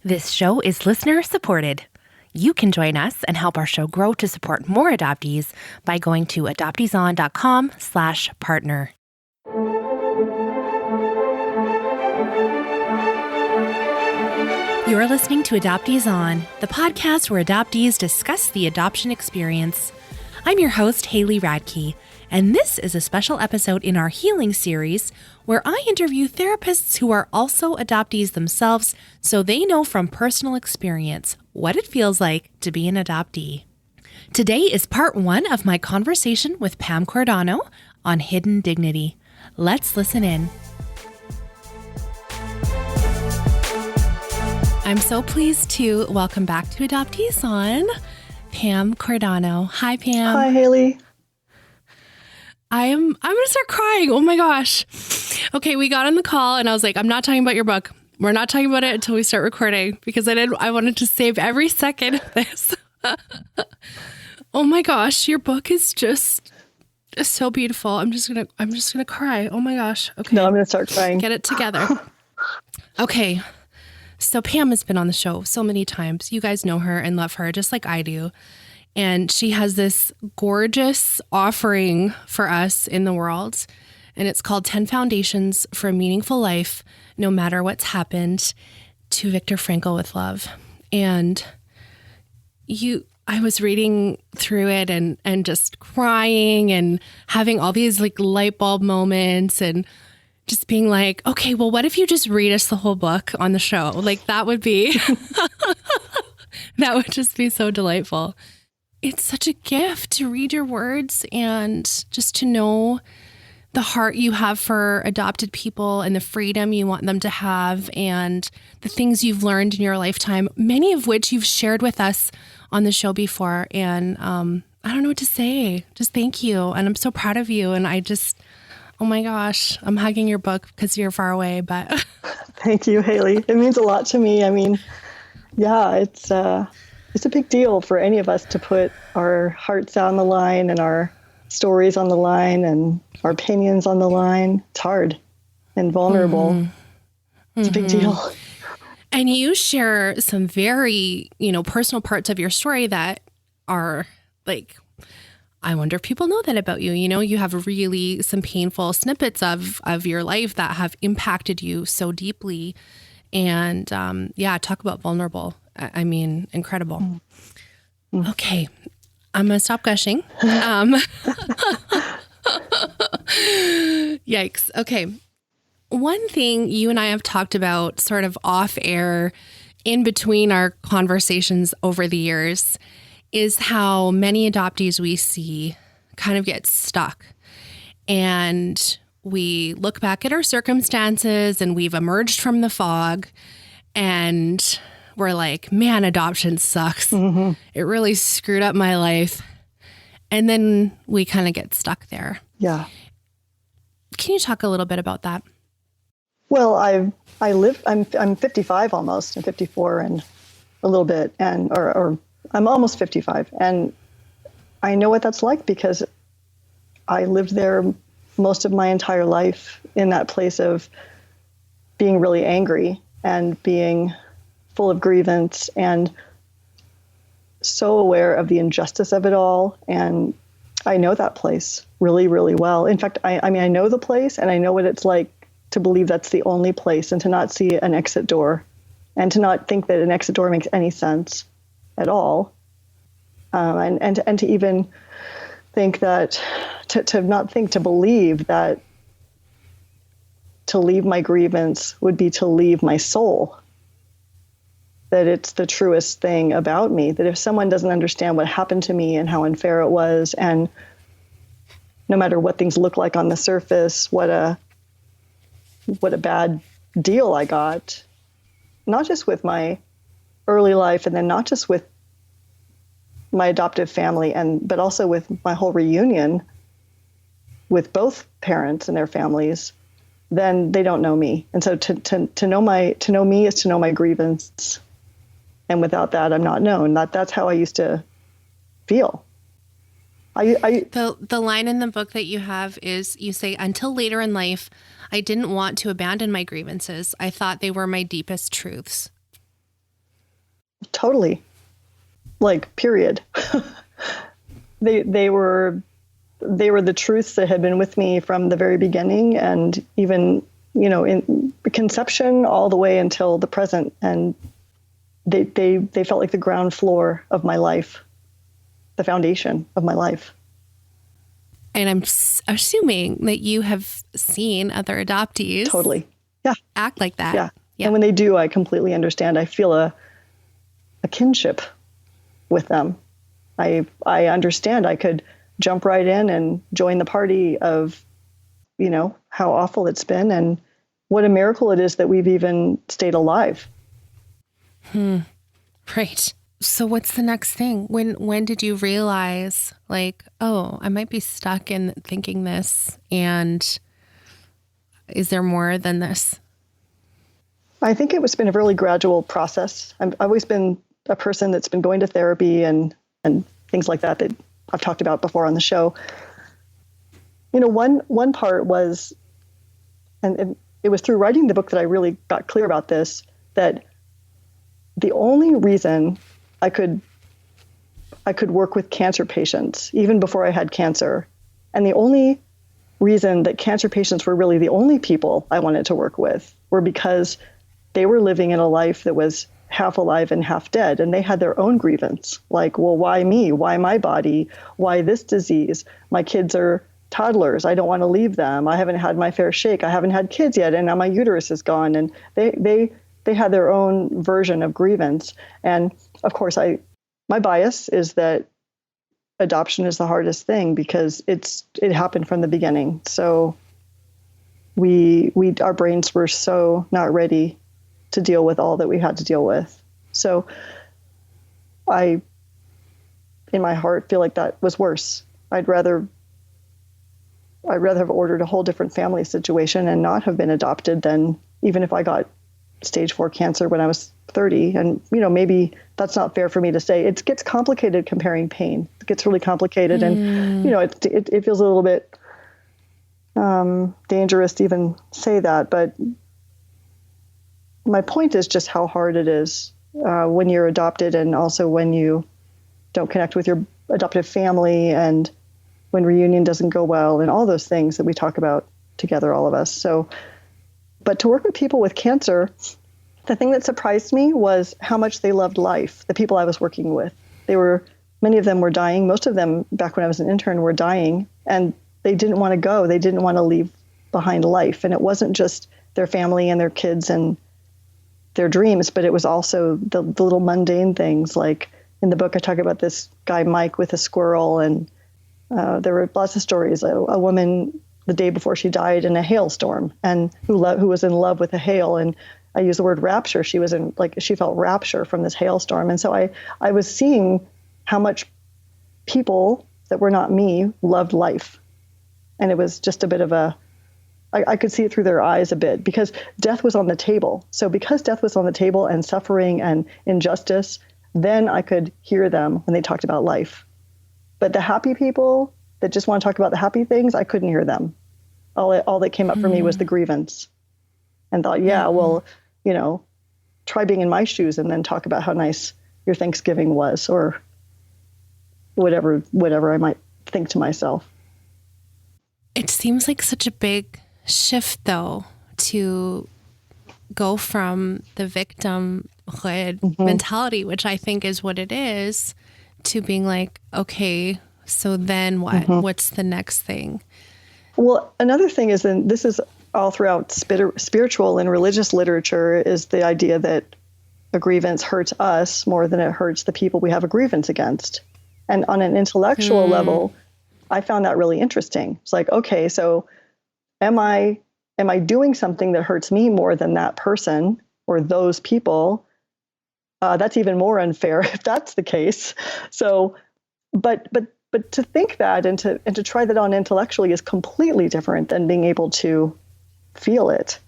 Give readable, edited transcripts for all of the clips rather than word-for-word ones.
This show is listener supported. You can join us and help our show grow to support more adoptees by going to adopteeson.com/partner. You're listening to Adoptees On, the podcast where adoptees discuss the adoption experience. I'm your host, Haley Radke, and this is a special episode in our healing series where I interview therapists who are also adoptees themselves so they know from personal experience what it feels like to be an adoptee. Today is part 1 of my conversation with Pam Cordano on hidden dignity. Let's listen in. I'm so pleased to welcome back to Adoptees On, Pam Cordano. Hi, Pam. Hi, Haley. I'm going to start crying. Oh my gosh. Okay, we got on the call and I was like, I'm not talking about your book. We're not talking about it until we start recording because I wanted to save every second of this. Oh my gosh, your book is just so beautiful. I'm just going to cry. Oh my gosh. Okay. No, I'm going to start crying. Get it together. Okay. So Pam has been on the show so many times. You guys know her and love her just like I do. And she has this gorgeous offering for us in the world. And it's called 10 Foundations for a Meaningful Life, No Matter What's Happened, to Viktor Frankl with Love. And I was reading through it and just crying and having all these like light bulb moments and just being like, okay, well, what if you just read us the whole book on the show? Like that would be, that would just be so delightful. It's such a gift to read your words and just to know the heart you have for adopted people and the freedom you want them to have and the things you've learned in your lifetime, many of which you've shared with us on the show before. And I don't know what to say. Just thank you. And I'm so proud of you. And oh my gosh, I'm hugging your book because you're far away, but. Thank you, Haley. It means a lot to me. I mean, yeah, it's a big deal for any of us to put our hearts on the line and our stories on the line and our opinions on the line. It's hard and vulnerable. Mm-hmm. It's a big deal. And you share some very, personal parts of your story that are like, I wonder if people know that about you. You have really some painful snippets of your life that have impacted you so deeply. And talk about vulnerable. I mean, incredible. Mm. Okay. I'm going to stop gushing. Yikes. Okay. One thing you and I have talked about sort of off air in between our conversations over the years is how many adoptees we see kind of get stuck. And we look back at our circumstances and we've emerged from the fog and we're like, man, adoption sucks. Mm-hmm. It really screwed up my life. And then we kind of get stuck there. Yeah. Can you talk a little bit about that? Well, I'm 55 almost. I'm 54 and a little bit, or I'm almost 55. And I know what that's like because I lived there most of my entire life in that place of being really angry and being full of grievance and so aware of the injustice of it all. And I know that place really, really well. In fact, I know the place and I know what it's like to believe that's the only place and to not see an exit door and to not think that an exit door makes any sense at all. And to even think that, to believe that to leave my grievance would be to leave my soul. That it's the truest thing about me, that if someone doesn't understand what happened to me and how unfair it was, and no matter what things look like on the surface, what a bad deal I got, not just with my early life and then not just with my adoptive family, but also with my whole reunion with both parents and their families, then they don't know me. And so to know me is to know my grievance. And without that, I'm not known. That's how I used to feel. The line in the book that you have is, you say, until later in life, I didn't want to abandon my grievances. I thought they were my deepest truths. totally. Like, period. They were the truths that had been with me from the very beginning, and even, in conception all the way until the present. And they felt like the ground floor of my life, the foundation of my life. And I'm assuming that you have seen other adoptees Totally. Yeah. act like that. Yeah. And when they do, I completely understand. I feel a kinship with them. I understand. I could jump right in and join the party of, how awful it's been and what a miracle it is that we've even stayed alive. Right. So what's the next thing? When did you realize, like, oh, I might be stuck in thinking this, and is there more than this? I think it's been a really gradual process. I've always been a person that's been going to therapy and things like that I've talked about before on the show. One part was, and it was through writing the book that I really got clear about this, that the only reason I could work with cancer patients, even before I had cancer, and the only reason that cancer patients were really the only people I wanted to work with were because they were living in a life that was half alive and half dead, and they had their own grievance. Like, well, why me? Why my body? Why this disease? My kids are toddlers. I don't want to leave them. I haven't had my fair shake. I haven't had kids yet, and now my uterus is gone. And they had their own version of grievance. And of course, my bias is that adoption is the hardest thing because it happened from the beginning. So our brains were so not ready to deal with all that we had to deal with. So I, in my heart, feel like that was worse. I'd rather have ordered a whole different family situation and not have been adopted than even if I got stage 4 cancer when I was 30. And, maybe that's not fair for me to say. It gets complicated comparing pain. It gets really complicated. And, it feels a little bit dangerous to even say that. But my point is just how hard it is when you're adopted, and also when you don't connect with your adoptive family, and when reunion doesn't go well, and all those things that we talk about together, all of us. So, but to work with people with cancer, the thing that surprised me was how much they loved life. The people I was working with, many of them were dying. Most of them, back when I was an intern, were dying, and they didn't want to go. They didn't want to leave behind life. And it wasn't just their family and their kids and their dreams, but it was also the little mundane things. Like in the book, I talk about this guy, Mike, with a squirrel, and there were lots of stories. A woman the day before she died in a hailstorm, and who was in love with the hail. And I use the word rapture. She felt rapture from this hailstorm. And so I was seeing how much people that were not me loved life. And it was just a bit of I could see it through their eyes a bit, because death was on the table. So because death was on the table, and suffering and injustice, then I could hear them when they talked about life. But the happy people that just want to talk about the happy things, I couldn't hear them. All that came up for me was the grievance, and thought, well, try being in my shoes and then talk about how nice your Thanksgiving was, or whatever I might think to myself. It seems like such a big shift, though, to go from the victimhood mentality, which I think is what it is, to being like, okay, so then what? What's the next thing? Well, another thing is, and this is all throughout spiritual and religious literature, is the idea that a grievance hurts us more than it hurts the people we have a grievance against. And on an intellectual level, I found that really interesting. It's like, okay, so am I doing something that hurts me more than that person or those people? That's even more unfair if that's the case. So, but to think that and to try that on intellectually is completely different than being able to feel it.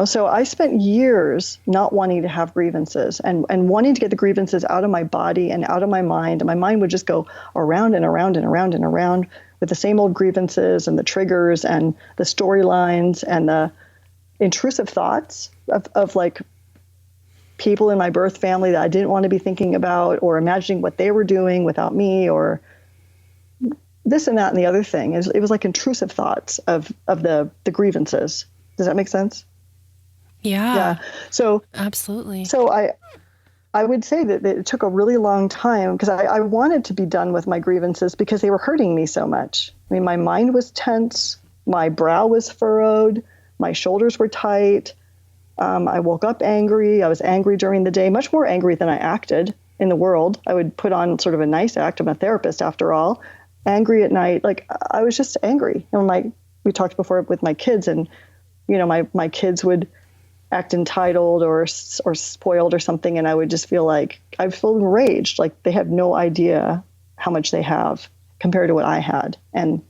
So I spent years not wanting to have grievances and wanting to get the grievances out of my body and out of my mind. And my mind would just go around and around and around and around with the same old grievances and the triggers and the storylines and the intrusive thoughts of like people in my birth family that I didn't want to be thinking about, or imagining what they were doing without me, or this and that and the other thing. It was like intrusive thoughts of the grievances. Does that make sense? Yeah. So absolutely. So I would say that it took a really long time, because I wanted to be done with my grievances because they were hurting me so much. I mean, my mind was tense, my brow was furrowed, my shoulders were tight. I woke up angry. I was angry during the day, much more angry than I acted in the world. I would put on sort of a nice act. I'm a therapist after all. Angry at night. Like, I was just angry. And we talked before with my kids, and, my kids would act entitled or spoiled or something. And I would just feel like I feel enraged. Like, they have no idea how much they have compared to what I had. And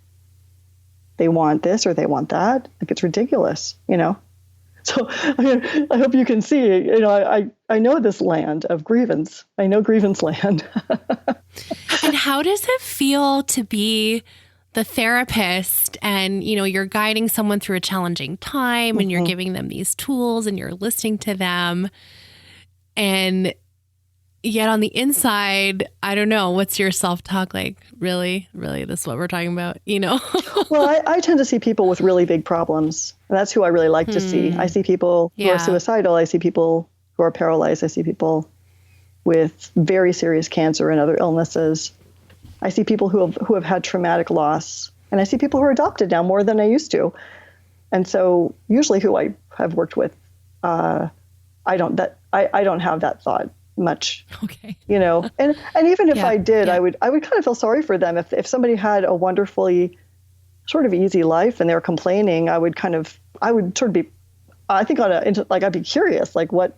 they want this or they want that. Like, it's ridiculous, So I hope you can see, I know this land of grievance. I know grievance land. And how does it feel to be the therapist and, you're guiding someone through a challenging time and you're giving them these tools and you're listening to them, and yet on the inside, I don't know, what's your self-talk like? Really, this is what we're talking about, Well, I tend to see people with really big problems. And that's who I really like to see. I see people who are suicidal. I see people who are paralyzed. I see people with very serious cancer and other illnesses. I see people who have had traumatic loss. And I see people who are adopted now more than I used to. And so usually who I have worked with, I don't have that thought much. Okay. And even if I did, I would kind of feel sorry for them. If somebody had a wonderfully sort of easy life and they're complaining, I would sort of be, I think I'd be curious, like, what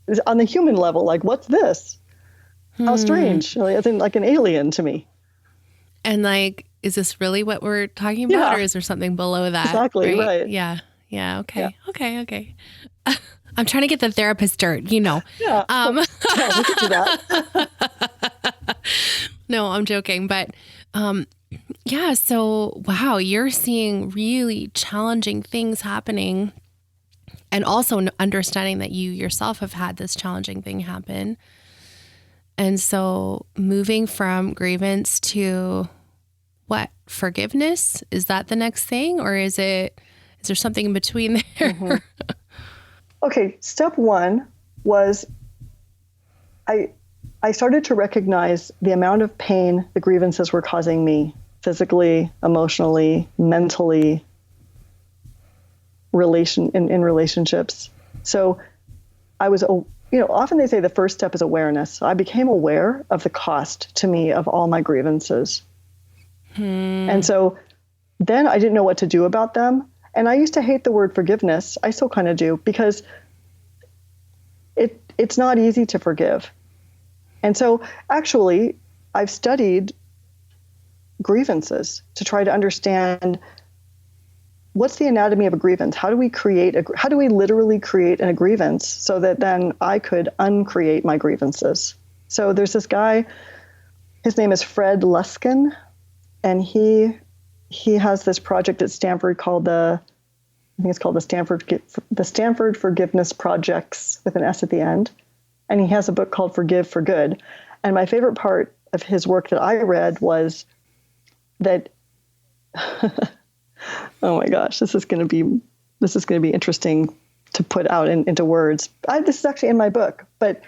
is on the human level, like, what's this? How strange. I think like an alien to me. And like, is this really what we're talking about, or is there something below that? Exactly. Right. Yeah. Okay. Yeah. Okay. I'm trying to get the therapist dirt, Yeah. Yeah, we could do that. No, I'm joking. But yeah, so wow, you're seeing really challenging things happening, and also understanding that you yourself have had this challenging thing happen. And so moving from grievance to what? Forgiveness? Is that the next thing, or is there something in between there? Okay, step one was I started to recognize the amount of pain the grievances were causing me, physically, emotionally, mentally, in relationships. So I was, often they say the first step is awareness. So I became aware of the cost to me of all my grievances. And so then I didn't know what to do about them. And I used to hate the word forgiveness. I still kind of do, because it's not easy to forgive. And so actually, I've studied grievances to try to understand what's the anatomy of a grievance. How do we literally create a grievance so that then I could uncreate my grievances? So there's this guy, his name is Fred Luskin, and he has this project at Stanford called the Stanford Forgiveness Projects, with an S at the end. And he has a book called Forgive for Good. And my favorite part of his work that I read was that, oh my gosh, this is going to be interesting to put out into words. This is actually in my book, but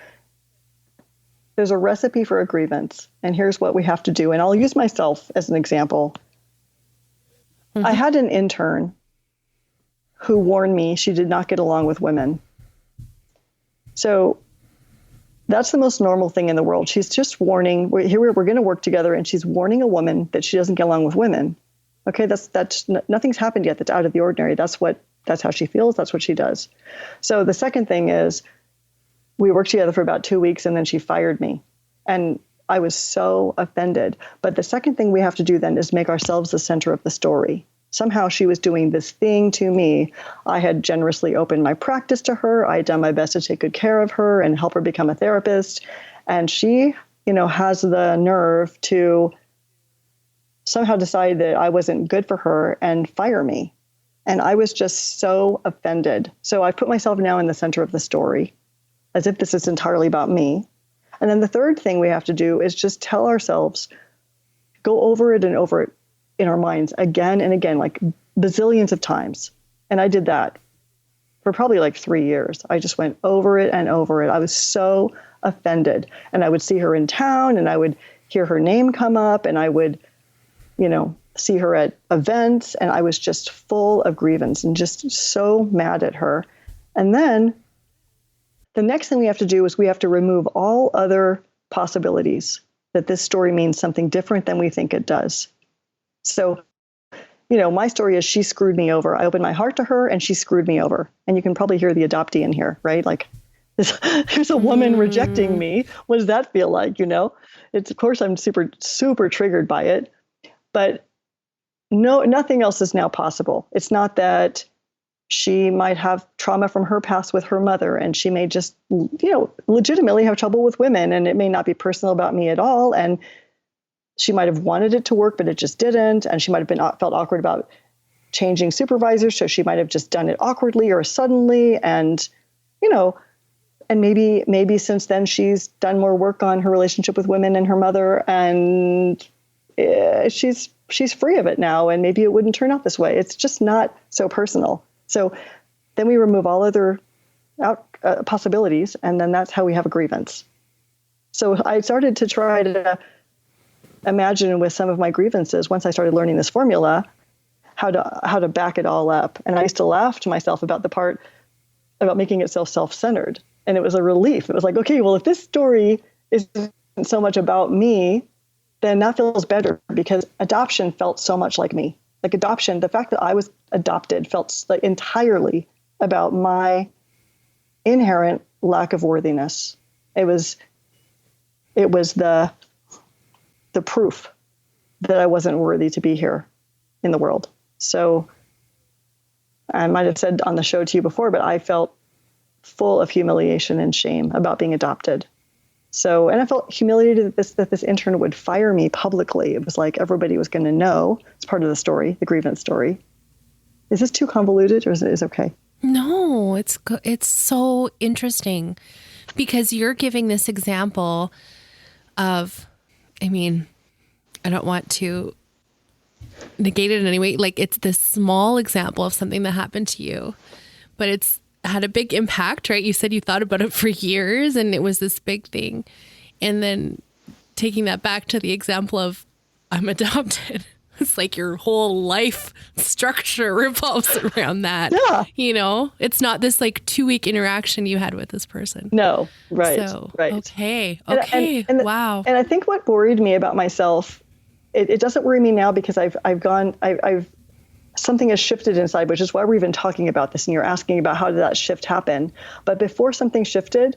there's a recipe for a grievance, and here's what we have to do. And I'll use myself as an example. I had an intern who warned me she did not get along with women. So that's the most normal thing in the world. She's just warning, we're going to work together, and she's warning a woman that she doesn't get along with women. Okay, that's nothing's happened yet that's out of the ordinary. That's how she feels. That's what she does. So the second thing is, we worked together for about 2 weeks, and then she fired me. And I was so offended. But the second thing we have to do then is make ourselves the center of the story. Somehow she was doing this thing to me. I had generously opened my practice to her. I had done my best to take good care of her and help her become a therapist. And she, has the nerve to somehow decide that I wasn't good for her and fire me. And I was just so offended. So I put myself now in the center of the story. as if this is entirely about me. And then the third thing we have to do is just tell ourselves, go over it and over it in our minds again and again, like bazillions of times. And I did that for probably like 3 years. I just went over it and over it. I was so offended. And I would see her in town and I would hear her name come up and I would, see her at events. And I was just full of grievance and just so mad at her. And then the next thing we have to do is we have to remove all other possibilities that this story means something different than we think it does. So, my story is she screwed me over. I opened my heart to her and she screwed me over. And you can probably hear the adoptee in here, right? Like there's a woman rejecting me. What does that feel like? It's, of course, I'm super, super triggered by it, but nothing else is now possible. It's not that she might have trauma from her past with her mother, and she may just, legitimately have trouble with women, and it may not be personal about me at all. And she might have wanted it to work, but it just didn't. And she might have felt awkward about changing supervisors. So she might have just done it awkwardly or suddenly. And, and maybe since then she's done more work on her relationship with women and her mother, and she's free of it now. And maybe it wouldn't turn out this way. It's just not so personal. So then we remove all other possibilities, and then that's how we have a grievance. So I started to try to imagine with some of my grievances, once I started learning this formula, how to back it all up. And I used to laugh to myself about the part about making it so self-centered. And it was a relief. It was like, okay, well, if this story isn't so much about me, then that feels better, because adoption felt so much like me. Like adoption, the fact that I was adopted felt like entirely about my inherent lack of worthiness. It was the proof that I wasn't worthy to be here in the world. So I might have said on the show to you before, but I felt full of humiliation and shame about being adopted. So, and I felt humiliated that this intern would fire me publicly. It was like everybody was going to know. It's part of the story, the grievance story. Is this too convoluted, or is it okay? No, it's so interesting, because you're giving this example of, I don't want to negate it in any way. Like, it's this small example of something that happened to you, but it's had a big impact, right? You said you thought about it for years and it was this big thing. And then taking that back to the example of I'm adopted. It's like your whole life structure revolves around that. Yeah. It's not this like 2-week interaction you had with this person. No. Right. So, right. Okay. Wow. And I think what worried me about myself, it doesn't worry me now, because I've something has shifted inside, which is why we're even talking about this. And you're asking about how did that shift happen? But before something shifted,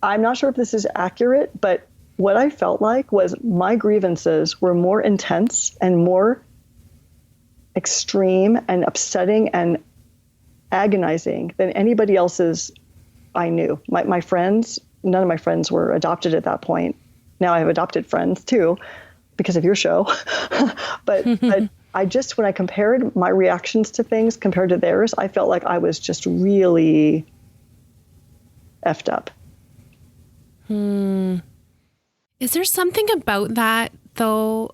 I'm not sure if this is accurate, but what I felt like was my grievances were more intense and more extreme and upsetting and agonizing than anybody else's I knew. My friends, none of my friends were adopted at that point. Now I have adopted friends too, because of your show. but I just, when I compared my reactions to things compared to theirs, I felt like I was just really effed up. Is there something about that, though?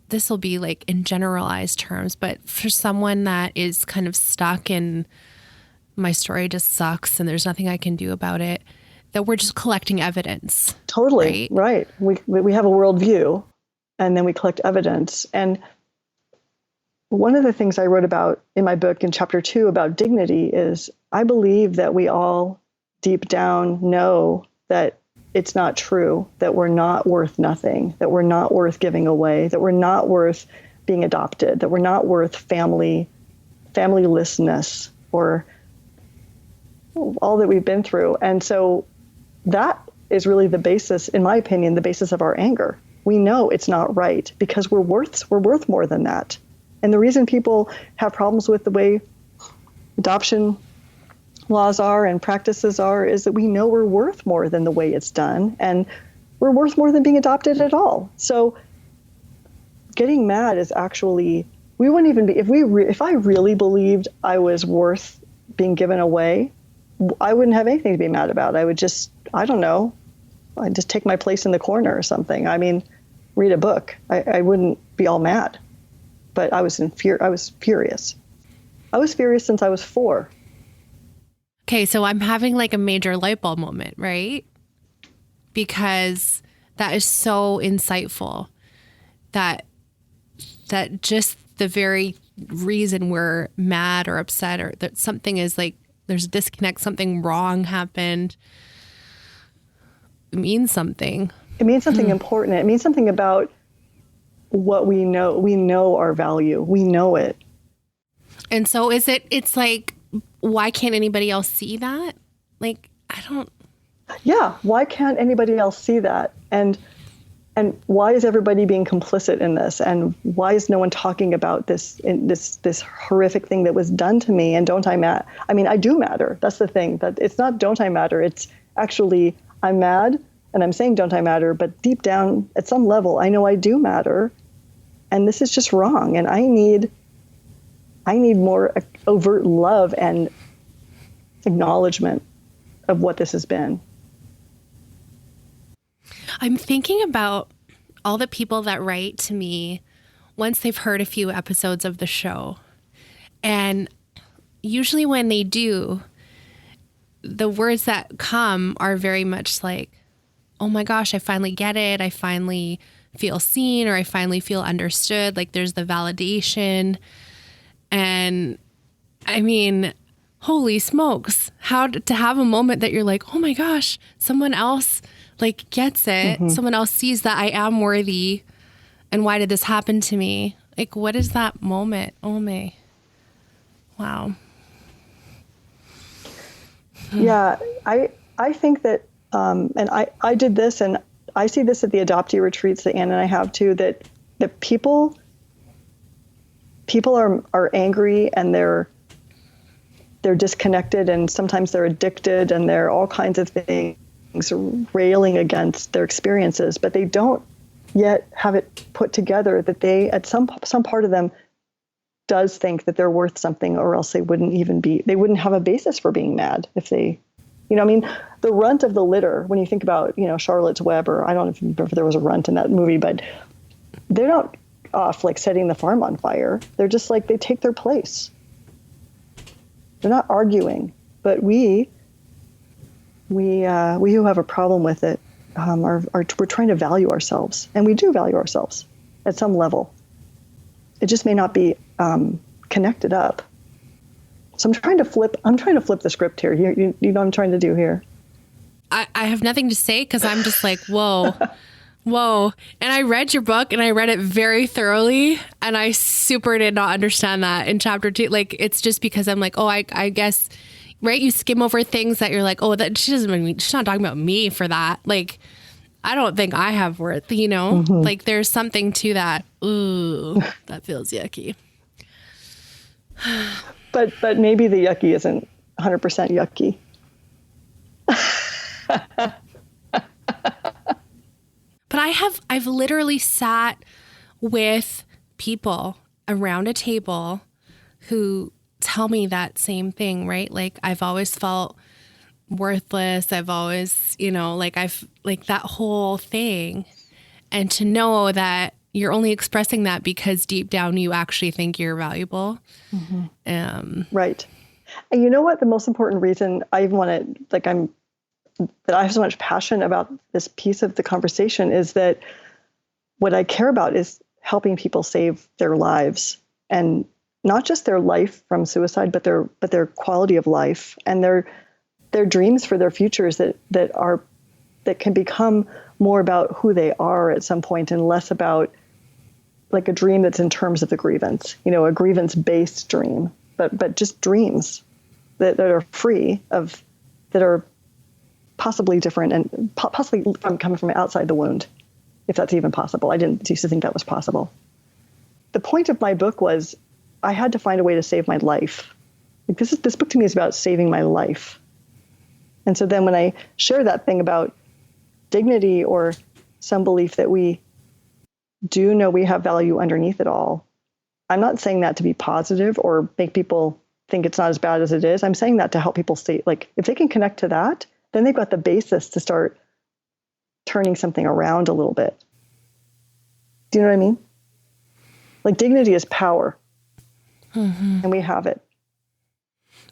This will be like in generalized terms, but for someone that is kind of stuck in my story just sucks and there's nothing I can do about it, that we're just collecting evidence. Totally. Right. We have a worldview, and then we collect evidence. And one of the things I wrote about in my book in chapter 2 about dignity is I believe that we all deep down know that it's not true, that we're not worth nothing, that we're not worth giving away, that we're not worth being adopted, that we're not worth familylessness, or all that we've been through. And so that is really the basis, in my opinion, the basis of our anger. We know it's not right because we're worth more than that. And the reason people have problems with the way adoption laws are and practices are is that we know we're worth more than the way it's done, and we're worth more than being adopted at all. So getting mad is actually, we wouldn't even be, if I really believed I was worth being given away, I wouldn't have anything to be mad about. I would just, I don't know, I'd just take my place in the corner or something. I mean, read a book. I wouldn't be all mad, but I was I was furious. I was furious since I was 4. Okay, so I'm having like a major light bulb moment, right? Because that is so insightful that just the very reason we're mad or upset or that something is like there's a disconnect, something wrong happened, it means something. It means something important. It means something about what we know. We know our value. We know it. And so it's like, why can't anybody else see that? Like, I don't. Yeah. Why can't anybody else see that? And why is everybody being complicit in this? And why is no one talking about this horrific thing that was done to me? And don't I matter? I mean, I do matter. That's the thing. That it's not don't I matter. It's actually I'm mad and I'm saying don't I matter. But deep down, at some level, I know I do matter. And this is just wrong. And I need more overt love and acknowledgement of what this has been. I'm thinking about all the people that write to me once they've heard a few episodes of the show. And usually when they do, the words that come are very much like, oh my gosh, I finally get it. I finally feel seen, or I finally feel understood. Like there's the validation. And I mean, holy smokes, how to have a moment that you're like, oh my gosh, someone else like gets it. Mm-hmm. Someone else sees that I am worthy. And why did this happen to me? Like, what is that moment? Oh my, wow. Yeah, I think that, and I did this, and I see this at the adoptee retreats that Ann and I have too, that people are angry and they're disconnected, and sometimes they're addicted, and they're all kinds of things railing against their experiences, but they don't yet have it put together that they, at some part of them does think that they're worth something, or else they wouldn't have a basis for being mad if they, I mean, the runt of the litter, when you think about, Charlotte's Web, or I don't know if you remember if there was a runt in that movie, but they're not off like setting the farm on fire. They're just like, they take their place. They're not arguing, but we who have a problem with it we're trying to value ourselves, and we do value ourselves at some level. It just may not be connected up. So I'm trying to flip the script here. You know what I'm trying to do here? I have nothing to say because I'm just like, whoa. Whoa. And I read your book and I read it very thoroughly, and I super did not understand that in chapter 2. Like, it's just because I'm like, oh, I guess, right? You skim over things that you're like, oh, that she's not talking about me for that. Like, I don't think I have worth, Mm-hmm. Like there's something to that. Ooh, that feels yucky. But maybe the yucky isn't 100% yucky. But I've literally sat with people around a table who tell me that same thing, right? Like, I've always felt worthless. I've always, I've like that whole thing. And to know that you're only expressing that because deep down you actually think you're valuable. Mm-hmm. Right. And you know what? The most important reason I even want to, that I have so much passion about this piece of the conversation is that what I care about is helping people save their lives, and not just their life from suicide, but their quality of life and their dreams for their futures that can become more about who they are at some point and less about like a dream that's in terms of the grievance, a grievance-based dream, but just dreams that are free of, that are possibly different and possibly coming from outside the wound, if that's even possible. I didn't used to think that was possible. The point of my book was I had to find a way to save my life. Like this book to me is about saving my life. And so then when I share that thing about dignity or some belief that we do know we have value underneath it all, I'm not saying that to be positive or make people think it's not as bad as it is. I'm saying that to help people see, like, if they can connect to that, then they've got the basis to start turning something around a little bit. Do you know what I mean? Like, dignity is power, and we have it.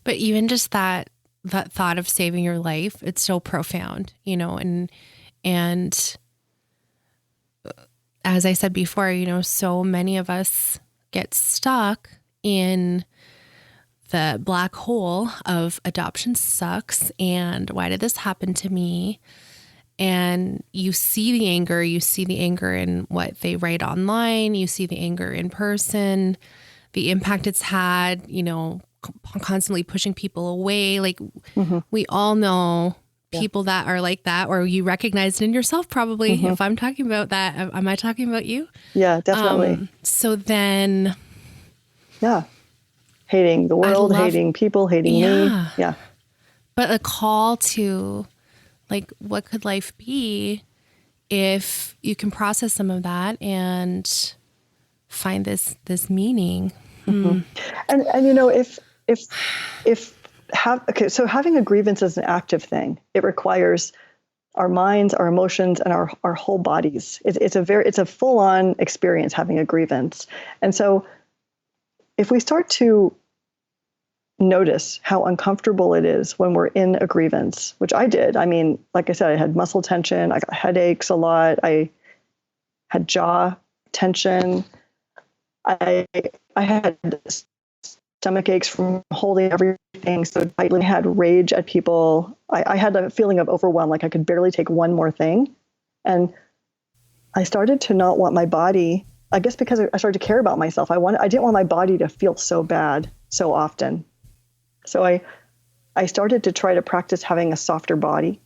But even just that thought of saving your life, it's so profound, you know, and as I said before, you know, so many of us get stuck in the black hole of adoption sucks and why did this happen to me? And you see the anger in what they write online, you see the anger in person, the impact it's had, you know, constantly pushing people away. Like we all know people that are like that, or you recognize it in yourself probably. If I'm talking about that, am I talking about you? Yeah, definitely. So then... Yeah. Hating the world, hating people, hating me. Yeah. But a call to, like, what could life be if you can process some of that and find this meaning? And you know, so having a grievance is an active thing. It requires our minds, our emotions, and our whole bodies. It's a full-on experience having a grievance. And so if we start to notice how uncomfortable it is when we're in a grievance, which I did. I mean, like I said, I had muscle tension, I got headaches a lot, I had jaw tension, I had stomach aches from holding everything so tightly. I had rage at people. I had a feeling of overwhelm, like I could barely take one more thing. And I started to not want my body, I guess because I started to care about myself. I didn't want my body to feel so bad so often. So I started to try to practice having a softer body,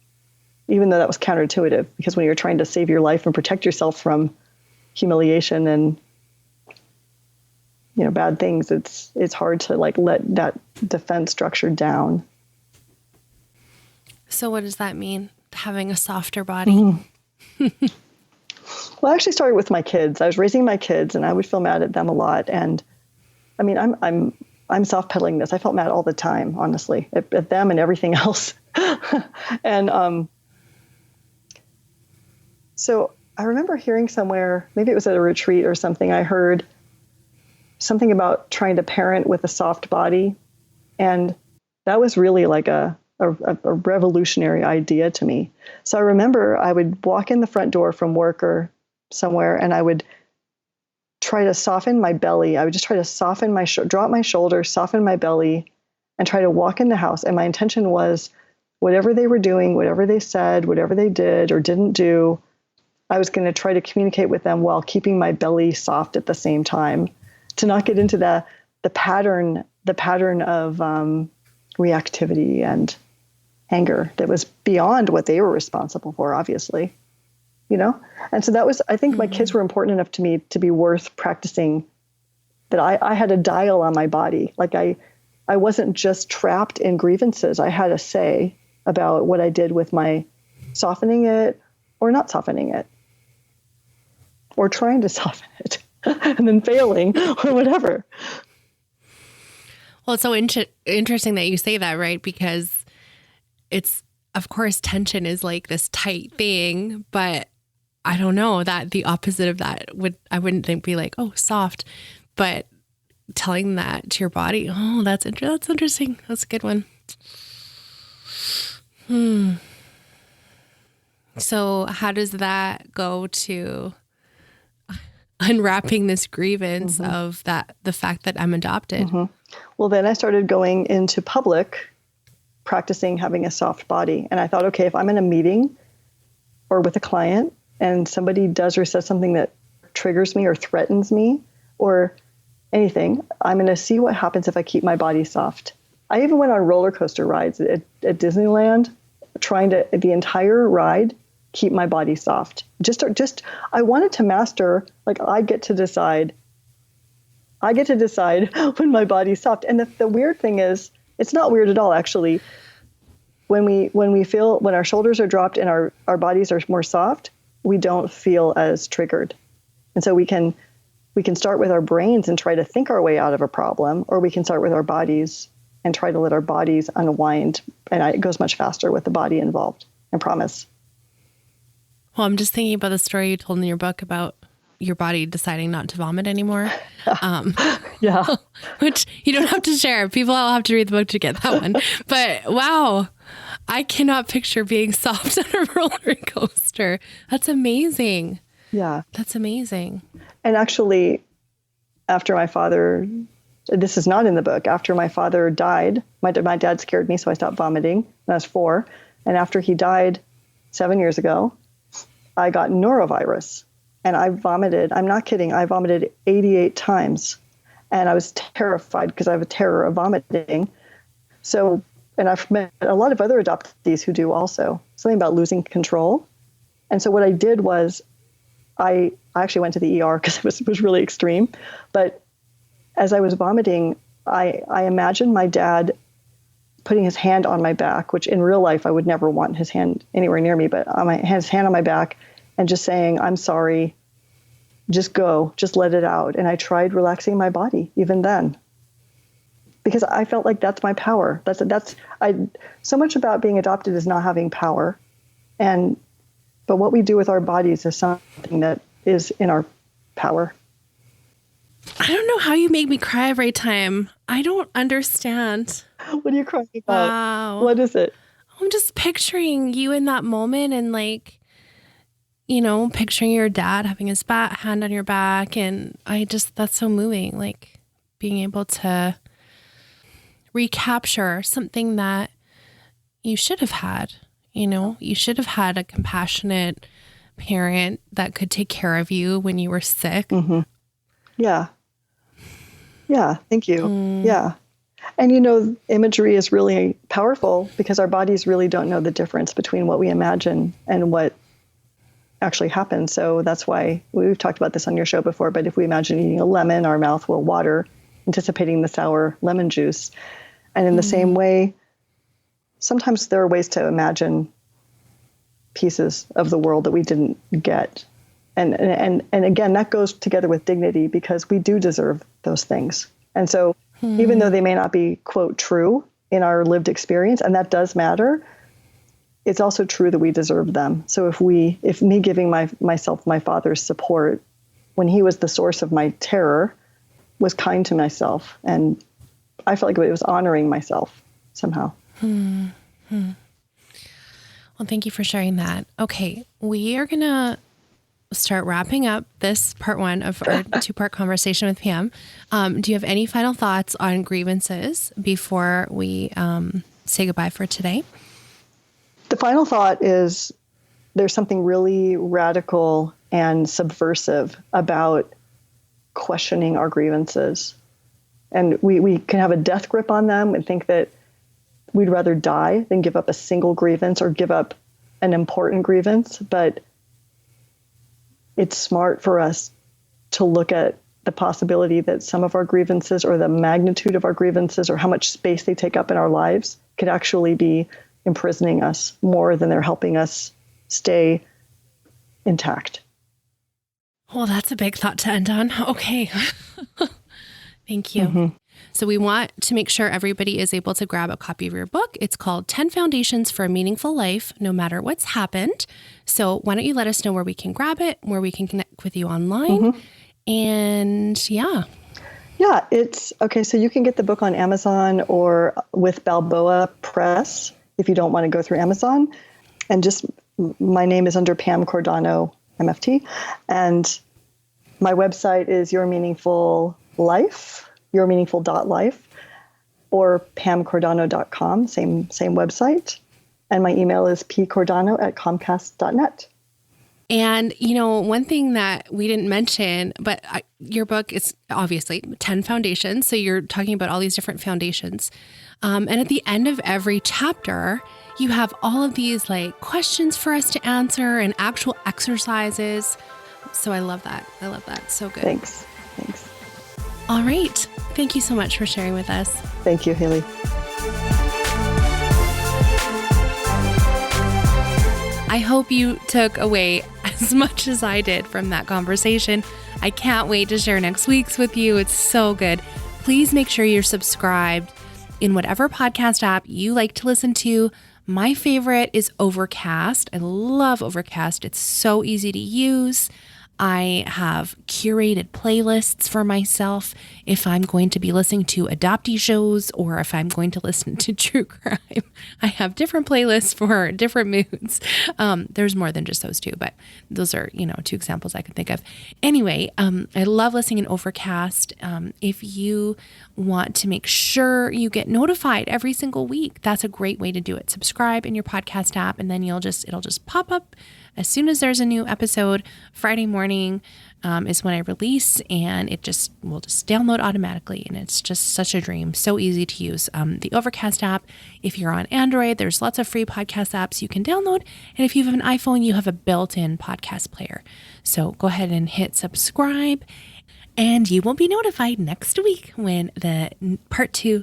even though that was counterintuitive, because when you're trying to save your life and protect yourself from humiliation and, you know, bad things, it's hard to like let that defense structure down. So what does that mean? Having a softer body? Well, I actually started with my kids. I was raising my kids and I would feel mad at them a lot. And I mean, I'm soft-pedaling this. I felt mad all the time, honestly, at them and everything else. And so I remember hearing somewhere, maybe it was at a retreat or something, I heard something about trying to parent with a soft body. And that was really like a revolutionary idea to me. So I remember I would walk in the front door from work or somewhere and I would try to soften my belly. I would just try to soften drop my shoulders, soften my belly, and try to walk in the house. And my intention was whatever they were doing, whatever they said, whatever they did or didn't do, I was going to try to communicate with them while keeping my belly soft at the same time, to not get into the pattern of reactivity and anger that was beyond what they were responsible for, obviously. You know? And so that was, I think my kids were important enough to me to be worth practicing, that I had a dial on my body. Like I wasn't just trapped in grievances. I had a say about what I did with my softening it or not softening it, or trying to soften it and then failing or whatever. Well, it's so interesting that you say that, right? Because it's, of course, tension is like this tight thing, but I don't know, that the opposite of that I wouldn't think be like, oh, soft, but telling that to your body, oh, that's interesting. That's a good one. So how does that go to unwrapping this grievance of the fact that I'm adopted? Well, then I started going into public, practicing having a soft body. And I thought, okay, if I'm in a meeting or with a client and somebody does or says something that triggers me or threatens me or anything, I'm going to see what happens if I keep my body soft. I even went on roller coaster rides at Disneyland, trying to, the entire ride, keep my body soft. I wanted to master, like I get to decide when my body's soft. And the weird thing is, it's not weird at all, actually. When our shoulders are dropped and our bodies are more soft, we don't feel as triggered. And so we can start with our brains and try to think our way out of a problem, or we can start with our bodies and try to let our bodies unwind. And it goes much faster with the body involved, I promise. Well, I'm just thinking about the story you told in your book about your body deciding not to vomit anymore. Yeah. Which you don't have to share. People will have to read the book to get that one. But wow, I cannot picture being soft on a roller coaster. That's amazing. Yeah. That's amazing. And actually, after my father, this is not in the book, after my father died, my dad scared me, so I stopped vomiting when I was 4. And after he died 7 years ago, I got norovirus. And I vomited. I'm not kidding. I vomited 88 times. And I was terrified because I have a terror of vomiting. So, and I've met a lot of other adoptees who do also. Something about losing control. And so what I did was I actually went to the ER because it was really extreme. But as I was vomiting, I imagined my dad putting his hand on my back, which in real life I would never want his hand anywhere near me, but his hand on my back, and just saying, I'm sorry, just go, just let it out. And I tried relaxing my body even then, because I felt like that's my power. So much about being adopted is not having power. But what we do with our bodies is something that is in our power. I don't know how you make me cry every time. I don't understand. What are you crying about? Wow. What is it? I'm just picturing you in that moment and picturing your dad having his hand on your back. And that's so moving. Like being able to recapture something that you should have had, you should have had a compassionate parent that could take care of you when you were sick. Mm-hmm. Yeah. Yeah. Thank you. Yeah. And, imagery is really powerful because our bodies really don't know the difference between what we imagine and what actually happens. So that's why we've talked about this on your show before, but if we imagine eating a lemon, our mouth will water, anticipating the sour lemon juice. And in the same way, sometimes there are ways to imagine pieces of the world that we didn't get. And again, that goes together with dignity because we do deserve those things. And so even though they may not be, quote, true in our lived experience, and that does matter, it's also true that we deserve them. So if me giving myself my father's support when he was the source of my terror was kind to myself, and I felt like it was honoring myself somehow. Well, thank you for sharing that. Okay, we are going to start wrapping up this part 1 of our 2-part conversation with Pam. Do you have any final thoughts on grievances before we say goodbye for today? The final thought is there's something really radical and subversive about questioning our grievances. And we can have a death grip on them and think that we'd rather die than give up a single grievance or give up an important grievance. But it's smart for us to look at the possibility that some of our grievances or the magnitude of our grievances or how much space they take up in our lives could actually be imprisoning us more than they're helping us stay intact. Well, that's a big thought to end on. Okay. Thank you. Mm-hmm. So we want to make sure everybody is able to grab a copy of your book. It's called 10 Foundations for a Meaningful Life, No Matter What's Happened. So why don't you let us know where we can grab it, where we can connect with you online. Mm-hmm. And yeah. Yeah, it's okay. So you can get the book on Amazon or with Balboa Press if you don't want to go through Amazon. And just my name is under Pam Cordano, MFT. And my website is Your Meaningful Life, yourmeaningful.life, or pamcordano.com, same website. And my email is pcordano@comcast.net. And, one thing that we didn't mention, but your book is obviously 10 foundations. So you're talking about all these different foundations. And at the end of every chapter, you have all of these questions for us to answer and actual exercises. So I love that. So good. Thanks. All right. Thank you so much for sharing with us. Thank you, Haley. I hope you took away as much as I did from that conversation. I can't wait to share next week's with you. It's so good. Please make sure you're subscribed in whatever podcast app you like to listen to. My favorite is Overcast. I love Overcast. It's so easy to use. I have curated playlists for myself if I'm going to be listening to adoptee shows or if I'm going to listen to true crime. I have different playlists for different moods. There's more than just those two, but those are, two examples I can think of. Anyway, I love listening in Overcast. If you want to make sure you get notified every single week, that's a great way to do it. Subscribe in your podcast app, and then it'll just pop up as soon as there's a new episode. Friday morning is when I release, and will just download automatically. And it's just such a dream. So easy to use. The Overcast app, if you're on Android, there's lots of free podcast apps you can download. And if you have an iPhone, you have a built-in podcast player. So go ahead and hit subscribe, and you will be notified next week when the part 2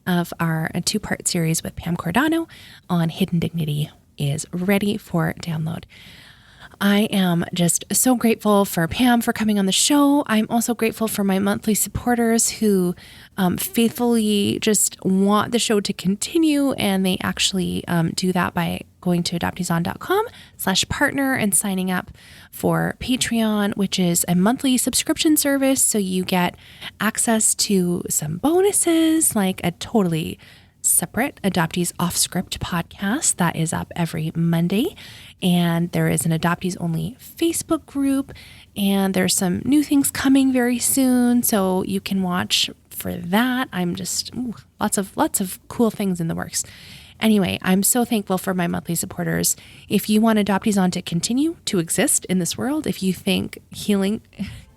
of our 2-part series with Pam Cordano on Hidden Dignity is ready for download. I am just so grateful for Pam for coming on the show. I'm also grateful for my monthly supporters who faithfully just want the show to continue, and they actually do that by going to adopteeson.com/partner and signing up for Patreon, which is a monthly subscription service. So you get access to some bonuses, like a totally separate Adoptees Off Script podcast that is up every Monday. And there is an Adoptees Only Facebook group, and there's some new things coming very soon. So you can watch for that. I'm just lots of cool things in the works. Anyway, I'm so thankful for my monthly supporters. If you want Adoptees On to continue to exist in this world, if you think healing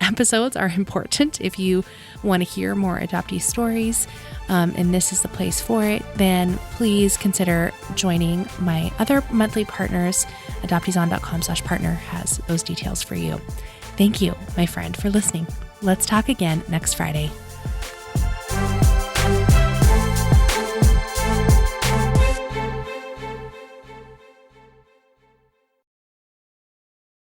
episodes are important, if you want to hear more adoptee stories, and this is the place for it, then please consider joining my other monthly partners. Adopteeson.com/partner has those details for you. Thank you, my friend, for listening. Let's talk again next Friday.